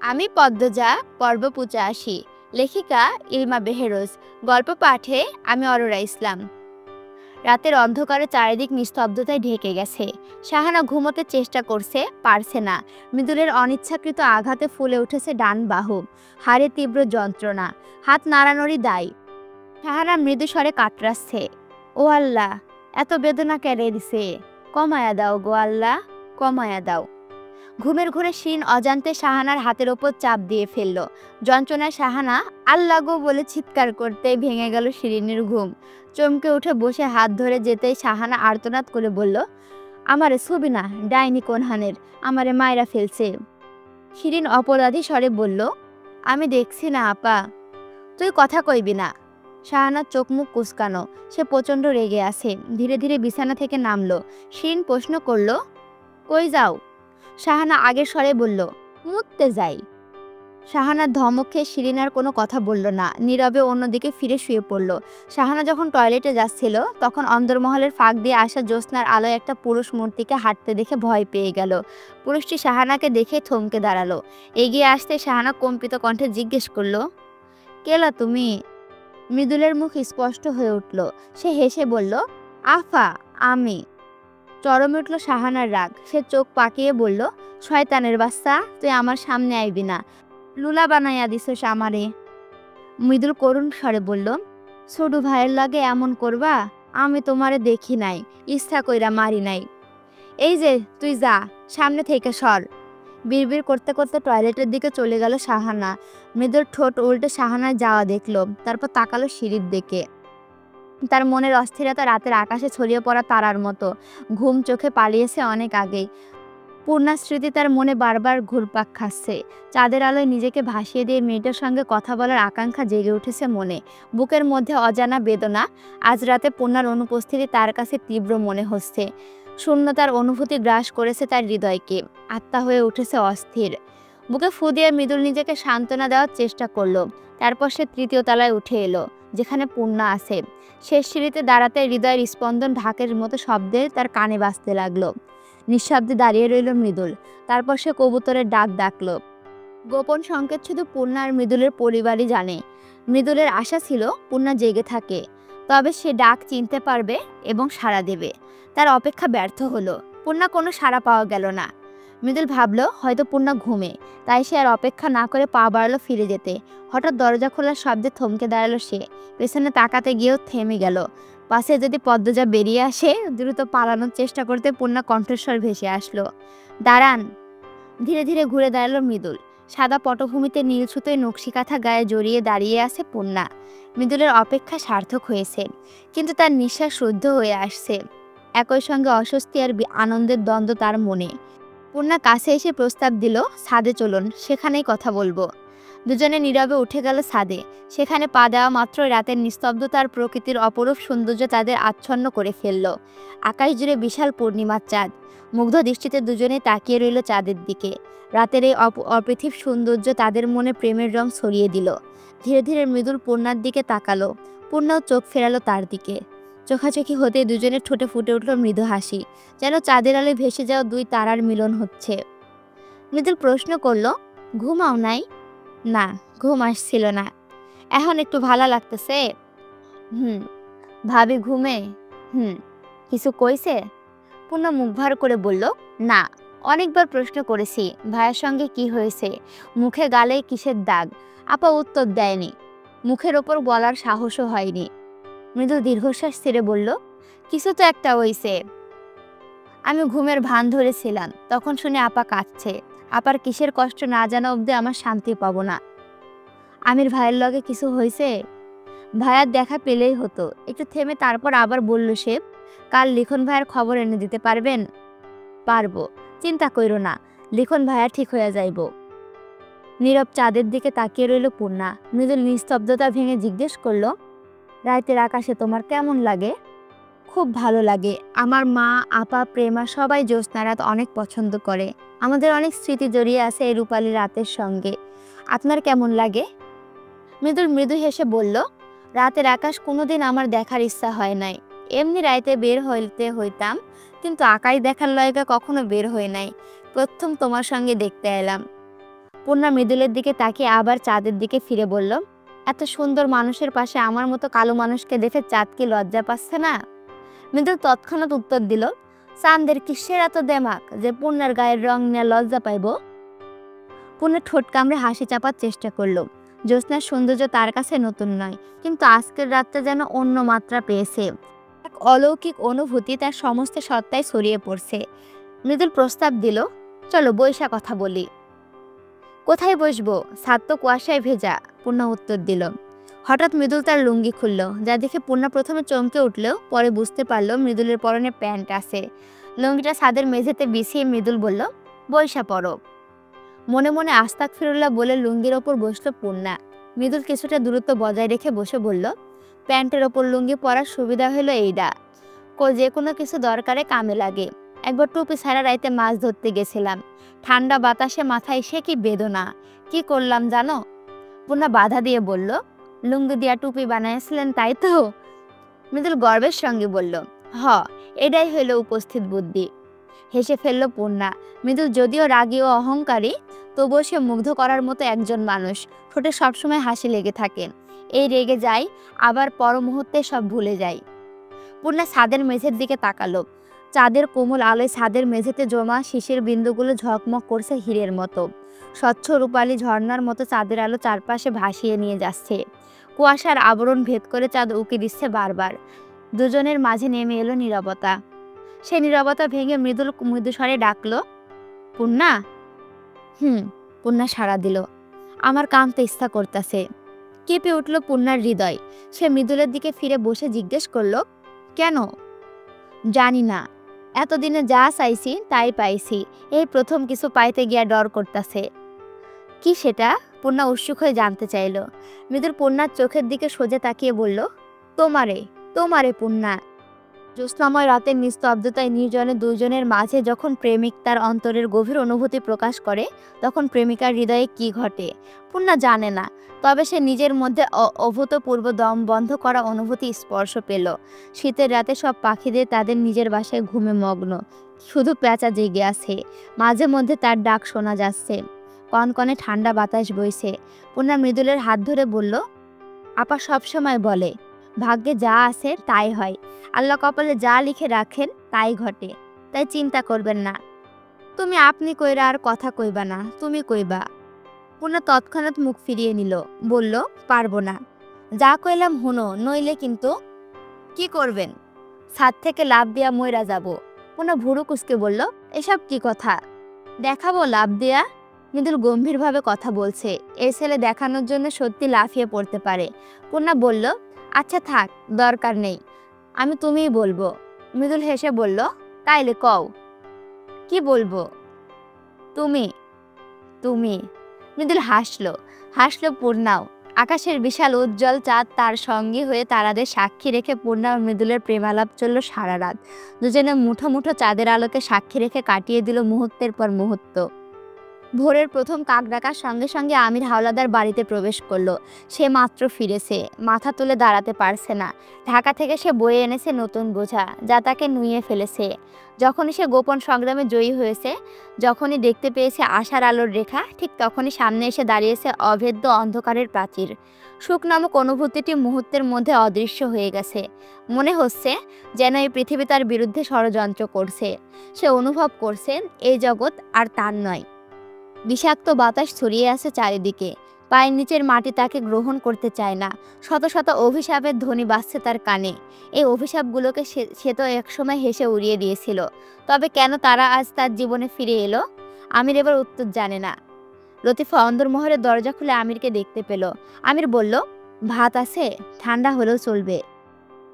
আমি পদ্মজা, পর্ব ৮৫। লেখিকা ইলমা বেহেরোজ। গল্প পাঠে আমি অরোরা ইসলাম। রাতের অন্ধকারে চারিদিক নিস্তব্ধতায় ঢেকে গেছে। শাহানা ঘুমোতে চেষ্টা করছে, পারছে না। মৃদুলের অনিচ্ছাকৃত আঘাতে ফুলে উঠেছে ডান বাহু। হাড়ে তীব্র যন্ত্রণা, হাত নাড়ানোরই দায়। শাহানা মৃদু স্বরে কাতরাচ্ছে, ও আল্লাহ, এত বেদনা কেড়ে দিছে, কমায়া দাও গো আল্লাহ, কমায়া দাও। ঘুমের ঘোরে শিরিন অজান্তে শাহানার হাতের ওপর চাপ দিয়ে ফেলল। যন্ত্রণায় শাহানা আল্লাহ গো বলে চিৎকার করতেই ভেঙে গেল শিরিনের ঘুম। চমকে উঠে বসে হাত ধরে যেতেই শাহানা আর্তনাদ করে বলল, আমারে ছবি না, ডাইনি কোনহানের, আমারে মায়েরা ফেলছে। শিরিন অপরাধী স্বরে বলল, আমি দেখছি না আপা। তুই কথা কইবি না। শাহানার চোখ মুখ কুঁচকানো, সে প্রচণ্ড রেগে আছে। ধীরে ধীরে বিছানা থেকে নামলো। শিরিন প্রশ্ন করল, কই যাও? শাহানা আগের স্বরে বলল, মুততে যাই। শাহানার ধমক খেয়ে শিরিন আর কোনো কথা বলল না, নীরবে অন্যদিকে ফিরে শুয়ে পড়ল। শাহানা যখন টয়লেটে যাচ্ছিল তখন অন্দরমহলের ফাঁক দিয়ে আসা জ্যোৎস্নার আলোয় একটা পুরুষ মূর্তিকে হাঁটতে দেখে ভয় পেয়ে গেল। পুরুষটি শাহানাকে দেখে থমকে দাঁড়ালো। এগিয়ে আসতে শাহানা কম্পিত কণ্ঠে জিজ্ঞেস করলো, কেলা তুমি? মৃদুলের মুখ স্পষ্ট হয়ে উঠল। সে হেসে বলল, আফা, আমি। চরমে উঠল শাহানার রাগ। সে চোখ পাকিয়ে বলল, শয়তানের বাচ্চা, তুই আমার সামনে আইবি না, লুলা বানাইয়া দিছস আমারে। মৃদুল করুণ স্বরে বলল, ছোট ভাইয়ের লাগে এমন করবা? আমি তোমারে দেখি নাই, ইচ্ছা কইরা মারি নাই। এই যে তুই যা, সামনে থেকে সর। বিড়বিড় করতে করতে টয়লেটের দিকে চলে গেল শাহানা। মৃদুল ঠোঁট উল্টে শাহানায় যাওয়া দেখলো, তারপর তাকালো সিঁড়ির দিকে। তার মনের অস্থিরতা রাতের আকাশে ছড়িয়ে পড়া তারার মতো। ঘুম চোখে পালিয়েছে অনেক আগেই। পূর্ণার স্মৃতি তার মনে বারবার ঘুরপাক খাচ্ছে। চাঁদের আলোয় নিজেকে ভাসিয়ে দিয়ে মেয়েটার সঙ্গে কথা বলার আকাঙ্ক্ষা জেগে উঠেছে মনে। বুকের মধ্যে অজানা বেদনা। আজ রাতে পূর্ণার অনুপস্থিতি তার কাছে তীব্র মনে হচ্ছে। শূন্যতার অনুভূতি গ্রাস করেছে তার হৃদয়কে। আত্মা হয়ে উঠেছে অস্থির। বুকে ফু দিয়ে মৃদুল নিজেকে সান্ত্বনা দেওয়ার চেষ্টা করলো। তারপর সে তৃতীয় তলায় উঠে এলো, যেখানে পূর্ণা আছে। শেষ সিঁড়িতে দাঁড়াতে হৃদয়ের স্পন্দন ঢাকের মতো শব্দে তার কানে বাজতে লাগলো। নিঃশব্দে দাঁড়িয়ে রইল মৃদুল। তারপর সে কবুতরের ডাক ডাকলো। গোপন সংকেত শুধু পূর্ণা আর মৃদুলের পরিবারই জানে। মৃদুলের আশা ছিল পূর্ণা জেগে থাকে, তবে সে ডাক চিনতে পারবে এবং সাড়া দেবে। তার অপেক্ষা ব্যর্থ হলো। পূর্ণা কোনো সাড়া পাওয়া গেল না। মৃদুল ভাবলো হয়তো পূর্ণা ঘুমে, তাই সে আর অপেক্ষা না করে পা বাড়ালো ফিরে যেতে। হঠাৎ দরজা খোলার শব্দে থমকে দাঁড়ালো সে। পেছনে তাকাতে গিয়েও থেমে গেল। পাশে যদি পদ্মজা বেরিয়ে আসে, দ্রুত পালানোর চেষ্টা করতে পূর্ণা কণ্ঠস্বর ভেসে আসলো, দাঁড়ান। ধীরে ধীরে ঘুরে দাঁড়ালো মৃদুল। সাদা পটভূমিতে নীল সুতোয় নকশি কাঁথা গায়ে জড়িয়ে দাঁড়িয়ে আছে পূর্ণা। মৃদুলের অপেক্ষা সার্থক হয়েছে, কিন্তু তার নিঃশ্বাস রুদ্ধ হয়ে আসছে। একই সঙ্গে অস্বস্তি আর আনন্দের দ্বন্দ্ব তার মনে। পূর্ণা কাছে এসে প্রস্তাব দিল, ছাদে চলুন, সেখানেই কথা বলবো। দুজনে নীরবে উঠে গেল ছাদে। সেখানে পা দেওয়া মাত্র রাতের নিস্তব্ধতার প্রকৃতির অপরূপ সৌন্দর্য তাদের আচ্ছন্ন করে ফেলল। আকাশ জুড়ে বিশাল পূর্ণিমার চাঁদ। মুগ্ধ দৃষ্টিতে দুজনেই তাকিয়ে রইল চাঁদের দিকে। রাতের এই অপৃথিব সৌন্দর্য তাদের মনে প্রেমের রং ছড়িয়ে দিল। ধীরে ধীরে মৃদুল পূর্ণার দিকে তাকালো। পূর্ণাও চোখ ফেরালো তার দিকে। চোখাচোখি হতে দুজনের ঠোঁটে ফুটে উঠল মৃদু হাসি, যেন চাঁদের আলোয় ভেসে যাওয়া দুই তারার মিলন হচ্ছে। মৃদুল প্রশ্ন করল, ঘুমাও নাই? না, ঘুম আসছিল না। এখন একটু ভালো লাগতেছে? ভাবি ঘুমে? কিছু কইছে? পূর্ণা মুখ ভার করে বলল, না। অনেকবার প্রশ্ন করেছি ভাইয়ের সঙ্গে কি হয়েছে, মুখে গালে কিসের দাগ। আপা উত্তর দেয়নি, মুখের ওপর বলার সাহসও হয়নি। মৃদু দীর্ঘশ্বাস ছেড়ে বলল, কিছু তো একটা হইছে। আমি ঘুমের ভান ধরেছিলাম, তখন শুনে আপা কাঁদছে। আপার কিসের কষ্ট না জানা অবধি আমার শান্তি পাবো না। আমির ভাইয়ের লগে কিছু হয়েছে? ভাইয়ার দেখা পেলেই হতো। একটু থেমে তারপর আবার বলল সে, কাল লিখন ভাইয়ের খবর এনে দিতে পারবেন? পারবো, চিন্তা কইরো না, লিখন ভাইয়া ঠিক হয়ে যাইব। নীরব চাঁদের দিকে তাকিয়ে রইল পূর্ণা। মৃদুল নিস্তব্ধতা ভেঙে জিজ্ঞেস করল, রাতের আকাশে তোমার কেমন লাগে? খুব ভালো লাগে। আমার মা, আপা, প্রেমা সবাই জ্যোৎস্না রাত অনেক পছন্দ করে। আমাদের অনেক স্মৃতি জড়িয়ে আছে এই রূপালী রাতের সঙ্গে। আপনার কেমন লাগে? মৃদুল মৃদু হেসে বলল, রাতের আকাশ কোনোদিন আমার দেখার ইচ্ছা হয় নাই। এমনি রাইতে বের হইতাম, কিন্তু আকাশ দেখার লয়গা কখনো বের হই নাই। প্রথম তোমার সঙ্গে দেখতে এলাম। পূর্ণা মৃদুলের দিকে তাকিয়ে আবার চাঁদের দিকে ফিরে বলল, এত সুন্দর মানুষের পাশে আমার মতো কালো মানুষকে দেখে চাঁদ কি লজ্জা পাচ্ছে না? মৃদুল তৎক্ষণাৎ উত্তর দিল, চাঁদের কিসের এত দেমাক যে পূর্ণার গায়ের রং নিয়ে লজ্জা পাইব? পূর্ণা ঠোঁট কামড়ে হাসি চাপার চেষ্টা করলো। জ্যোৎস্নার সৌন্দর্য তার কাছে নতুন নয়, কিন্তু আজকের রাতটা যেন অন্য মাত্রা পেয়েছে। এক অলৌকিক অনুভূতি তার সমস্ত সত্তায় ছড়িয়ে পড়ছে। মৃদুল প্রস্তাব দিল, চলো বৈশা কথা বলি। কোথায় বসবো? ছাদ তো কুয়াশায় ভেজা, পূর্ণা উত্তর দিল। হঠাৎ মৃদুল তার লুঙ্গি খুলল, যা দেখে পূর্ণা প্রথমে চমকে উঠলেও পরে বুঝতে পারল মৃদুলের পরনে প্যান্ট আছে। লুঙ্গিটা ছাদের মেঝেতে বিছিয়ে মৃদুল বলল, বৈশা পরো। মনে মনে আস্তাগফিরুল্লাহ বলে লুঙ্গির ওপর বসলো পূর্ণা। মৃদুল কিছুটা দূরত্ব বজায় রেখে বসে বলল, প্যান্টের ওপর লুঙ্গি পরার সুবিধা হলো এইটা, যে কোনো কিছু দরকারে কামে লাগে। একবার টুপি ছাড়া রাইতে মাছ ধরতে গেছিলাম, ঠান্ডা বাতাসে মাথায় সে কি বেদনা, কি করলাম জানো? পূর্ণা বাধা দিয়ে বলল, লুঙ্গি দিয়া টুপি বানাইছিলেন তাই তো? মৃদুল গর্বের সঙ্গে বলল, হ, এটাই হইল উপস্থিত বুদ্ধি। হেসে ফেলল পূর্ণা। মৃদুল যদিও রাগী ও অহংকারী, তবুও সে মুগ্ধ করার মতো একজন মানুষ। ঠোঁটে সবসময় হাসি লেগে থাকে। এই রেগে যায়, আবার পর মুহূর্তে সব ভুলে যায়। পূর্ণা ছাদের মেঝের দিকে তাকালো। চাঁদের কোমল আলোয় ছাদের মেঝেতে জমা শিশির বিন্দুগুলো ঝকমক করছে হীরের মতো। স্বচ্ছ রূপালী ঝর্ণার মতো চাঁদের আলো চারপাশে ভাসিয়ে নিয়ে যাচ্ছে। কুয়াশার আবরণ ভেদ করে চাঁদ উঁকি দিচ্ছে বারবার। দুজনের মাঝে নেমে এলো নীরবতা। সে নীরবতা ভেঙে মৃদুস্বরে ডাকলো, পূর্ণা। পূর্ণা সাড়া দিল। আমার কামতে ইচ্ছা করতেছে। কেঁপে উঠল পূর্ণার হৃদয়। সে মৃদুলের দিকে ফিরে বসে জিজ্ঞেস করলো, কেন? জানি না, এতদিনে যা চাইছি তাই পাইছি, এই প্রথম কিছু পাইতে গিয়া ডর করতেছে। কি সেটা? পূর্ণা উৎসুক হয়ে জানতে চাইল। মৃদুল পূর্ণার চোখের দিকে সোজা তাকিয়ে বলল, তোমারে তোমারে পূর্ণা। জ্যোৎস্নাময় রাতের নিস্তব্ধতায় নির্জনে দুজনের মাঝে যখন প্রেমিক তার অন্তরের গভীর অনুভূতি প্রকাশ করে, তখন প্রেমিকার হৃদয়ে কি ঘটে পূর্ণা জানে না। তবে সে নিজের মধ্যে অভূতপূর্ব দম বন্ধ করা অনুভূতি স্পর্শ পেল। শীতের রাতে সব পাখিদের তাদের নিজের বাসায় ঘুমে মগ্ন, শুধু পেঁচা জেগে আছে। মাঝে মধ্যে তার ডাক শোনা যাচ্ছে। কনকনে ঠান্ডা বাতাস বইছে। পূর্ণা মৃদুলের হাত ধরে বলল, আপা সবসময় বলে, ভাগ্যে যা আছে তাই হয়, আল্লাহ কপালে যা লিখে রাখেন তাই ঘটে, তাই চিন্তা করবেন না। তুমি আপনি কইরা আর কথা কইবা না, তুমি কইবা। পূর্ণা তৎক্ষণাৎ মুখ ফিরিয়ে নিল, বলল, পারবো না। যা কইলাম হুনো, নইলে কিন্তু। কি করবেন? ছাদ থেকে লাফ দিয়া মইরা যাব। পূর্ণা ভুরু কুচকে বলল, এসব কি কথা? দেখাবো লাফ দিয়া। মৃদুল গম্ভীরভাবে কথা বলছে, এই ছেলে দেখানোর জন্য সত্যি লাফিয়ে পড়তে পারে। পূর্ণা বলল, আচ্ছা থাক, দরকার নেই, আমি তুমিই বলবো। মৃদুল হেসে বলল, তাইলে কও। কি বলবো? তুমি। তুমি। মৃদুল হাসলো পূর্ণাও। আকাশের বিশাল উজ্জ্বল চাঁদ তার সঙ্গী হয়ে তারাদের সাক্ষী রেখে পূর্ণা ও মৃদুলের প্রেমালাপ চলল সারা রাত। দুজনে মুঠো মুঠো চাঁদের আলোকে সাক্ষী রেখে কাটিয়ে দিল মুহূর্তের পর মুহূর্ত। ভোরের প্রথম কাক ডাকার সঙ্গে সঙ্গে আমির হাওলাদার বাড়িতে প্রবেশ করলো। সে মাত্র ফিরেছে, মাথা তুলে দাঁড়াতে পারছে না। ঢাকা থেকে সে বয়ে এনেছে নতুন বোঝা, যা তাকে নুইয়ে ফেলেছে। যখনই সে গোপন সংগ্রামে জয়ী হয়েছে, যখনই দেখতে পেয়েছে আশার আলোর রেখা, ঠিক তখনই সামনে এসে দাঁড়িয়েছে অভেদ্য অন্ধকারের প্রাচীর। সুখ নামক অনুভূতিটি মুহূর্তের মধ্যে অদৃশ্য হয়ে গেছে। মনে হচ্ছে যেন এই পৃথিবী তার বিরুদ্ধে ষড়যন্ত্র করছে। সে অনুভব করছে এই জগৎ আর তার নয়। বিষাক্ত বাতাস ছড়িয়ে আছে চারিদিকে। পায়ের নিচের মাটি তাকে গ্রহণ করতে চায় না। শত শত অভিশাপের ধ্বনি বাজছে তার কানে। এই অভিশাপগুলোকে সে তো একসময় হেসে উড়িয়ে দিয়েছিল। তবে কেন তারা আজ তার জীবনে ফিরে এলো? আমির এবার উত্তর জানে না। লতিফা অন্দরমহলের দরজা খুলে আমিরকে দেখতে পেল। আমির বলল, ভাত আছে, ঠান্ডা হলেও চলবে।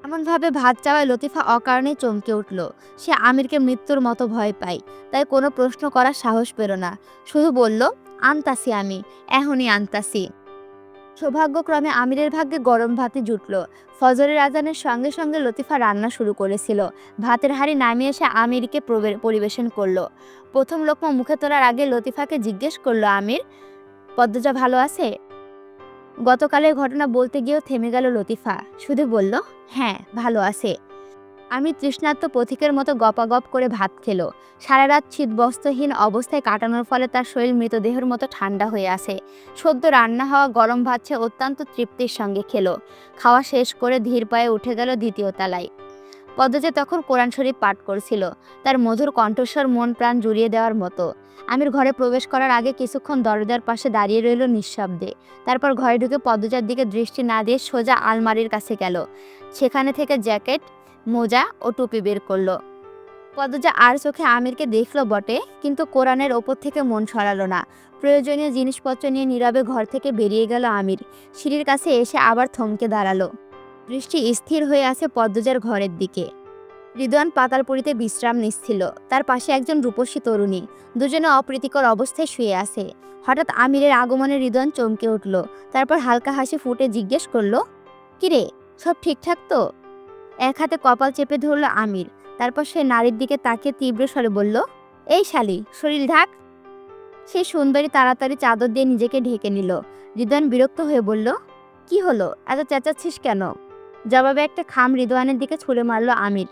এমনভাবে ভাত চাওয়ায় লতিফা অকারণেই চমকে উঠল। সে আমিরকে মৃত্যুর মতো ভয় পায়, তাই কোনো প্রশ্ন করার সাহস পেল না। শুধু বলল, আনতাসি আমি, এখনই আনতাসি। সৌভাগ্যক্রমে আমিরের ভাগ্যে গরম ভাতই জুটল। ফজরের আজানের সঙ্গে সঙ্গে লতিফা রান্না শুরু করেছিল। ভাতের হাঁড়ি নামিয়ে এসে আমিরকে পরিবেশন করলো। প্রথম লোকমা মুখে তোলার আগে লতিফাকে জিজ্ঞেস করলো, আমির, পদ্মজা ভালো আছে? গতকালের ঘটনা বলতে গিয়েও থেমে গেল লতিফা। শুধু বলল, হ্যাঁ ভালো আছে। আমি তৃষ্ণার্ত পথিকের মতো গপাগপ করে ভাত খেলো। সারা রাত শীতবস্ত্রহীন অবস্থায় কাটানোর ফলে তার শরীর মৃতদেহের মতো ঠান্ডা হয়ে আসে। সদ্য রান্না হওয়া গরম ভাত সে অত্যন্ত তৃপ্তির সঙ্গে খেলো। খাওয়া শেষ করে ধীর পায়ে উঠে গেল দ্বিতীয় তলায়। পদ্মজা তখন কোরআন শরীফ পাঠ করছিল। তার মধুর কণ্ঠস্বর মন প্রাণ জুড়িয়ে দেওয়ার মতো। আমির ঘরে প্রবেশ করার আগে কিছুক্ষণ দরজার পাশে দাঁড়িয়ে রইল নিঃশব্দে। তারপর ঘরে ঢুকে পদ্মজার দিকে দৃষ্টি না দিয়ে সোজা আলমারির কাছে গেল। সেখানে থেকে জ্যাকেট, মোজা ও টুপি বের করলো। পদ্মজা আর চোখে আমিরকে দেখলো বটে, কিন্তু কোরআনের ওপর থেকে মন সরালো না। প্রয়োজনীয় জিনিসপত্র নিয়ে নীরবে ঘর থেকে বেরিয়ে গেল আমির। সিঁড়ির কাছে এসে আবার থমকে দাঁড়ালো। দৃষ্টি স্থির হয়ে আছে পদ্মজার ঘরের দিকে। রিদওয়ান পাতালপুরীতে বিশ্রাম নিচ্ছিল। তার পাশে একজন রূপসী তরুণী। দুজনে অপ্রীতিকর অবস্থায় শুয়ে আছে। হঠাৎ আমিরের আগমনে রিদওয়ান চমকে উঠল। তারপর হালকা হাসি ফুটে জিজ্ঞেস করলো, কিরে, সব ঠিকঠাক তো? এক হাতে কপাল চেপে ধরল আমির। তারপর সে নারীর দিকে তাকিয়ে তীব্র স্বরে বলল, এই শালি, শরীর ঢাক। সেই সুন্দরী তাড়াতাড়ি চাদর দিয়ে নিজেকে ঢেকে নিল। রিদওয়ান বিরক্ত হয়ে বলল, কি হলো, এত চেঁচাচ্ছিস কেন? জবাবে একটা খাম রিদওয়ানের দিকে ছুঁড়ে মারল আমির।